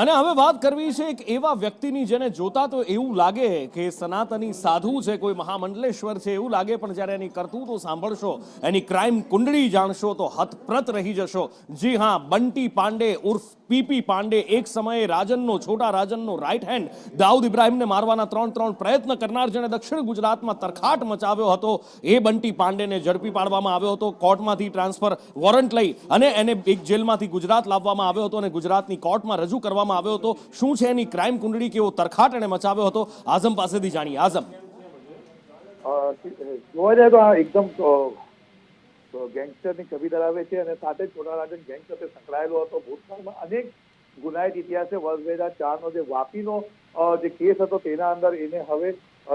અને હવે વાત કરવી છે એક એવા વ્યક્તિની જેને જોતા તો એવું લાગે કે સનાતની સાધુ છે, કોઈ મહામંડલેશ્વર છે એવું લાગે, પણ જ્યારે એની કરતૂતો સાંભળશો, એની ક્રાઇમ કુંડળી જાણશો તો હતપ્રત રહી જશો. જી હા, બંટી પાંડે ઉર્ફ પીપી પાંડે, એક સમયે રાજનનો, છોટા રાજનનો રાઈટ હેન્ડ, દાઉદ ઇબ્રાહિમને મારવાના ત્રણ પ્રયત્ન કરનાર, જેણે દક્ષિણ ગુજરાતમાં તરખાટ મચાવ્યો હતો, એ બંટી પાંડેને ઝડપી પાડવામાં આવ્યો હતો. કોર્ટમાંથી ટ્રાન્સફર વોરંટ લઈ અને એને એક જેલમાંથી ગુજરાત લાવવામાં આવ્યો હતો અને ગુજરાતની કોર્ટમાં રજૂ કરવામાં આવ્યો હતો. શું છે એની ક્રાઇમ કુંડળી, કેવો તરખાટ એને મચાવ્યો હતો, આઝમ પાસેથી જાણીએ. આઝમ, જોવા જાય તો આ એકદમ ગેંગસ્ટરની છબી ધરાવે છે અને સાથે છોટા રાજન ગેંગ સાથે સંકળાયેલો હતો. ભૂતકાળમાં અનેક ગુનાહિત ઇતિહાસ છે. વર્ષ 2004 નો જે વાપીનો જે કેસ હતો તેના અંદર એને હવે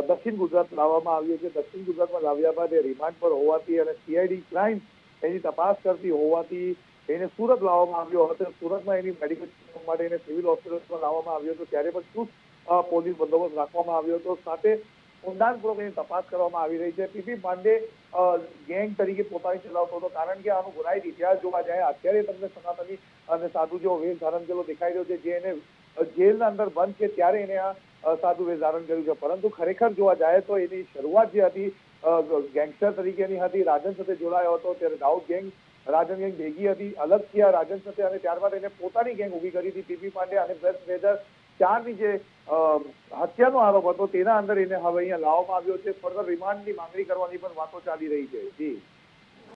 દક્ષિણ ગુજરાત લાવવામાં આવ્યો છે. દક્ષિણ ગુજરાતમાં લાવ્યા બાદ એ રિમાન્ડ પર હોવાથી અને સીઆઈડી ક્રાઇમ એની તપાસ કરતી હોવાથી એને સુરત લાવવામાં આવ્યો હતો. સુરતમાં એની મેડિકલ માટે એને સિવિલ હોસ્પિટલમાં લાવવામાં આવ્યો હતો. ત્યારે પણ ચુસ્ત પોલીસ બંદોબસ્ત રાખવામાં આવ્યો હતો. સાથે ઊંડાણપૂર્વક એની તપાસ કરવામાં આવી રહી છે. પીપી પાંડે ગેંગ તરીકે પોતાની ચલાવતો હતો, કારણ કે આનો ગુનાહિત ઇતિહાસ જોવા જાય અત્યારે તમને સનાતની અને સાધુ જેવો વેશ ધારણ કરેલો દેખાઈ રહ્યો છે. જે એને જેલના અંદર બંધ છે ત્યારે એને આ સાધુ વેશ ધારણ કર્યું છે. પરંતુ ખરેખર જોવા જાય તો એની શરૂઆત જે હતી ગેંગસ્ટર તરીકેની હતી. રાજન સાથે જોડાયો હતો ત્યારે દાઉદ ગેંગ, રાજન ગેંગ ભેગી હતી, અલગ થયા રાજન સાથે અને ત્યારબાદ એને પોતાની ગેંગ ઉભી કરી હતી પીપી પાંડે. અને 2004ની જે હત્યાનો આરોપ હતો તેના અંદર એને હવે અહીંયા લાવવામાં આવ્યો છે. ફર્ધર રિમાન્ડની માંગણી કરવાની પણ વાતો ચાલી રહી છે. જી